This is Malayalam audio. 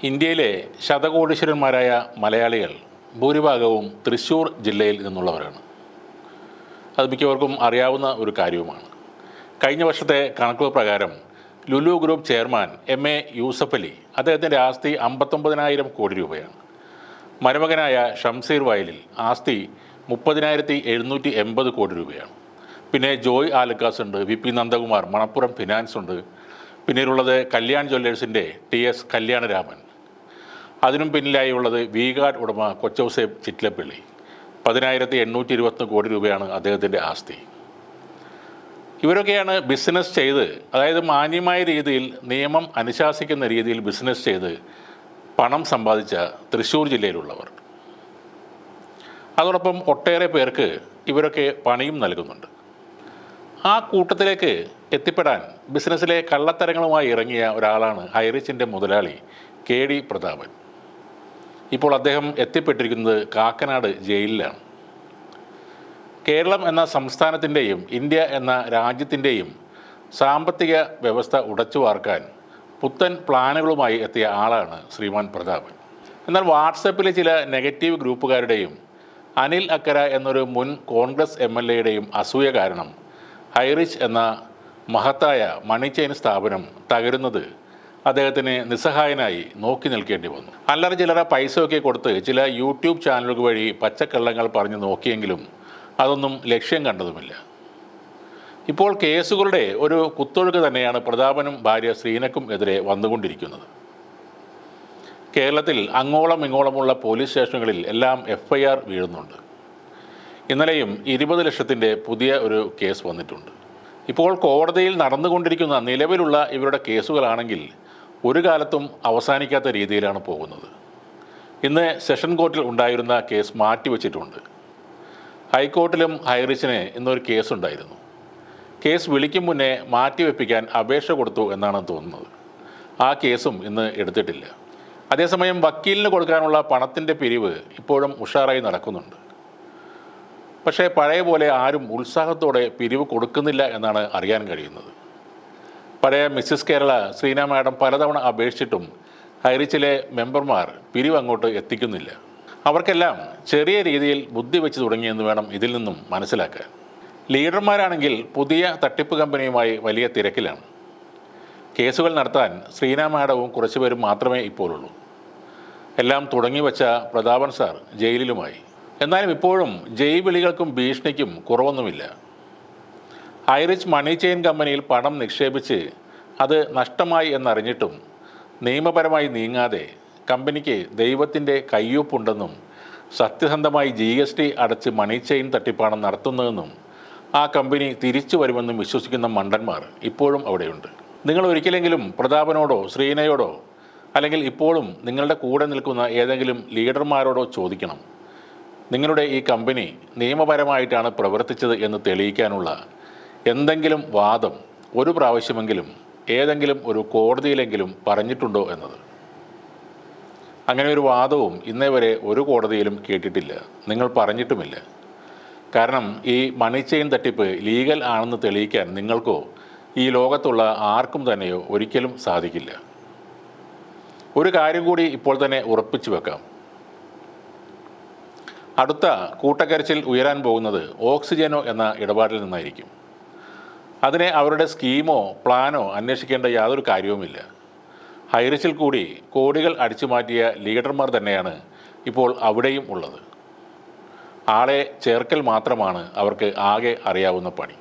ഇന്ത്യയിലെ ശതകോടീശ്വരന്മാരായ മലയാളികൾ ഭൂരിഭാഗവും തൃശ്ശൂർ ജില്ലയിൽ നിന്നുള്ളവരാണ്. അത് മിക്കവർക്കും അറിയാവുന്ന ഒരു കാര്യവുമാണ്. കഴിഞ്ഞ വർഷത്തെ കണക്കുകൾ പ്രകാരം Lulu group chairman M A. Yusuff Ali അദ്ദേഹത്തിൻ്റെ ആസ്തി 59,000 കോടി രൂപയാണ്. മരുമകനായ ഷംസീർ വയലിൽ ആസ്തി 30,780 കോടി രൂപയാണ്. പിന്നെ ജോയ് ആലുക്കാസ് ഉണ്ട്, വി.പി. നന്ദകുമാർ, മണപ്പുറം ഫിനാൻസ് ഉണ്ട്. പിന്നീടുള്ളത് കല്യാൺ ജ്വല്ലേഴ്സിൻ്റെ ടി.എസ്. കല്യാണരാമൻ. അതിനും പിന്നിലായി ഉള്ളത് വി-ഗാർഡ് ഉടമ കൊച്ചൗസേബ് ചിറ്റ്ലപ്പള്ളി. 10,821 കോടി രൂപയാണ് അദ്ദേഹത്തിൻ്റെ ആസ്തി. ഇവരൊക്കെയാണ് ബിസിനസ് ചെയ്ത്, അതായത് മാന്യമായ രീതിയിൽ നിയമം അനുശാസിക്കുന്ന രീതിയിൽ ബിസിനസ് ചെയ്ത് പണം സമ്പാദിച്ച തൃശ്ശൂർ ജില്ലയിലുള്ളവർ. അതോടൊപ്പം ഒട്ടേറെ പേർക്ക് ഇവരൊക്കെ പണിയും നൽകുന്നുണ്ട്. ആ കൂട്ടത്തിലേക്ക് എത്തിപ്പെടാൻ ബിസിനസ്സിലെ കള്ളത്തരങ്ങളുമായി ഇറങ്ങിയ ഒരാളാണ് ഹൈറിച്ചിൻ്റെ മുതലാളി കെ.ഡി. പ്രതാപൻ. ഇപ്പോൾ അദ്ദേഹം എത്തിപ്പെട്ടിരിക്കുന്നത് കാക്കനാട് ജയിലിലാണ്. കേരളം എന്ന സംസ്ഥാനത്തിൻ്റെയും ഇന്ത്യ എന്ന രാജ്യത്തിൻ്റെയും സാമ്പത്തിക വ്യവസ്ഥ ഉടച്ചു വാർക്കാൻ പുത്തൻ പ്ലാനുകളുമായി എത്തിയ ആളാണ് ശ്രീമാൻ പ്രതാപൻ. എന്നാൽ വാട്സപ്പിലെ ചില നെഗറ്റീവ് ഗ്രൂപ്പുകാരുടെയും അനിൽ അക്കര എന്നൊരു മുൻ കോൺഗ്രസ് എം.എൽ.എയുടെയും അസൂയ കാരണം ഹൈറിച്ച് എന്ന മഹത്തായ മണി ചെയിൻ സ്ഥാപനം തകരുന്നത് അദ്ദേഹത്തിന് നിസ്സഹായനായി നോക്കി നിൽക്കേണ്ടി വന്നു. അല്ലറ ചില്ലറ പൈസയൊക്കെ കൊടുത്ത് ചില യൂട്യൂബ് ചാനലുകൾ വഴി പച്ചക്കള്ളങ്ങൾ പറഞ്ഞ് നോക്കിയെങ്കിലും അതൊന്നും ലക്ഷ്യം കണ്ടതുമില്ല. ഇപ്പോൾ കേസുകളുടെ ഒരു കുത്തൊഴുക്ക് തന്നെയാണ് പ്രതാപനും ഭാര്യ ശ്രീനക്കും എതിരെ വന്നുകൊണ്ടിരിക്കുന്നത്. കേരളത്തിൽ അങ്ങോളം ഇങ്ങോളമുള്ള പോലീസ് സ്റ്റേഷനുകളിൽ എല്ലാം FIR വീഴുന്നുണ്ട്. ഇന്നലെയും 20 ലക്ഷത്തിൻ്റെ പുതിയ ഒരു കേസ് വന്നിട്ടുണ്ട്. ഇപ്പോൾ കോടതിയിൽ നടന്നുകൊണ്ടിരിക്കുന്ന നിലവിലുള്ള ഇവരുടെ കേസുകളാണെങ്കിൽ ഒരു കാലത്തും അവസാനിക്കാത്ത രീതിയിലാണ് പോകുന്നത്. ഇന്ന് സെഷൻ കോർട്ടിൽ ഉണ്ടായിരുന്ന കേസ് മാറ്റിവെച്ചിട്ടുണ്ട്. ഹൈക്കോർട്ടിലും ഹൈറിച്ചിന് ഇന്നൊരു കേസുണ്ടായിരുന്നു. കേസ് വിളിക്കും മുന്നേ മാറ്റിവെപ്പിക്കാൻ അപേക്ഷ കൊടുത്തു എന്നാണ് തോന്നുന്നത്. ആ കേസും ഇന്ന് എടുത്തിട്ടില്ല. അതേസമയം വക്കീലിന് കൊടുക്കാനുള്ള പണത്തിൻ്റെ പിരിവ് ഇപ്പോഴും ഉഷാറായി നടക്കുന്നുണ്ട്. പക്ഷേ പഴയ പോലെ ആരും ഉത്സാഹത്തോടെ പിരിവ് കൊടുക്കുന്നില്ല എന്നാണ് അറിയാൻ കഴിയുന്നത്. പഴയ മിസ്സിസ് കേരള ശ്രീന മാഡം പലതവണ അപേക്ഷിച്ചിട്ടും ഹൈറിച്ചിലെ മെമ്പർമാർ പിരിവ് അങ്ങോട്ട് എത്തിക്കുന്നില്ല. അവർക്കെല്ലാം ചെറിയ രീതിയിൽ ബുദ്ധി വെച്ച് തുടങ്ങിയെന്ന് വേണം ഇതിൽ നിന്നും മനസ്സിലാക്കാൻ. ലീഡർമാരാണെങ്കിൽ പുതിയ തട്ടിപ്പ് കമ്പനിയുമായി വലിയ തിരക്കിലാണ്. കേസുകൾ നടത്താൻ ശ്രീന മാഡവും കുറച്ചുപേരും മാത്രമേ ഇപ്പോഴുള്ളൂ. എല്ലാം തുടങ്ങി വച്ച പ്രതാപൻ സാർ ജയിലിലുമായി. എന്നാലും ഇപ്പോഴും ജയ് വിളികൾക്കും ഭീഷണിക്കും കുറവൊന്നുമില്ല. ഹൈറിച്ച് മണി ചെയിൻ കമ്പനിയിൽ പണം നിക്ഷേപിച്ച് അത് നഷ്ടമായി എന്നറിഞ്ഞിട്ടും നിയമപരമായി നീങ്ങാതെ കമ്പനിക്ക് ദൈവത്തിൻ്റെ കയ്യൊപ്പുണ്ടെന്നും സത്യസന്ധമായി GST അടച്ച് മണി ചെയിൻ തട്ടിപ്പാണ് നടത്തുന്നതെന്നും ആ കമ്പനി തിരിച്ചു വരുമെന്നും വിശ്വസിക്കുന്ന മണ്ടന്മാർ ഇപ്പോഴും അവിടെയുണ്ട്. നിങ്ങൾ ഒരിക്കലെങ്കിലും പ്രതാപനോടോ ശ്രീനയോടോ അല്ലെങ്കിൽ ഇപ്പോഴും നിങ്ങളുടെ കൂടെ നിൽക്കുന്ന ഏതെങ്കിലും ലീഡർമാരോടോ ചോദിക്കണം, നിങ്ങളുടെ ഈ കമ്പനി നിയമപരമായിട്ടാണ് പ്രവർത്തിച്ചത് എന്ന് തെളിയിക്കാനുള്ള എന്തെങ്കിലും വാദം ഒരു പ്രാവശ്യമെങ്കിലും ഏതെങ്കിലും ഒരു കോടതിയിലെങ്കിലും പറഞ്ഞിട്ടുണ്ടോ എന്നത്. അങ്ങനെ ഒരു വാദവും ഇന്നേ വരെ ഒരു കോടതിയിലും കേട്ടിട്ടില്ല, നിങ്ങൾ പറഞ്ഞിട്ടുമില്ല. കാരണം ഈ മണി ചെയിൻ തട്ടിപ്പ് ലീഗൽ ആണെന്ന് തെളിയിക്കാൻ നിങ്ങൾക്കോ ഈ ലോകത്തുള്ള ആർക്കും തന്നെയോ ഒരിക്കലും സാധിക്കില്ല. ഒരു കാര്യം കൂടി ഇപ്പോൾ തന്നെ ഉറപ്പിച്ചു വെക്കാം. അടുത്ത കൂട്ടക്കരച്ചിൽ ഉയരാൻ പോകുന്നത് ഓക്സിജനോ എന്ന ഇടപാടിൽ നിന്നായിരിക്കും. അതിനെ അവരുടെ സ്കീമോ പ്ലാനോ അന്വേഷിക്കേണ്ട യാതൊരു കാര്യവുമില്ല. ഹൈറിച്ചിൽ കൂടി കോടികൾ അടിച്ചു മാറ്റിയ ലീഡർമാർ തന്നെയാണ് ഇപ്പോൾ അവിടെയും ഉള്ളത്. ആളെ ചേർക്കൽ മാത്രമാണ് അവർക്ക് ആകെ അറിയാവുന്ന പണി.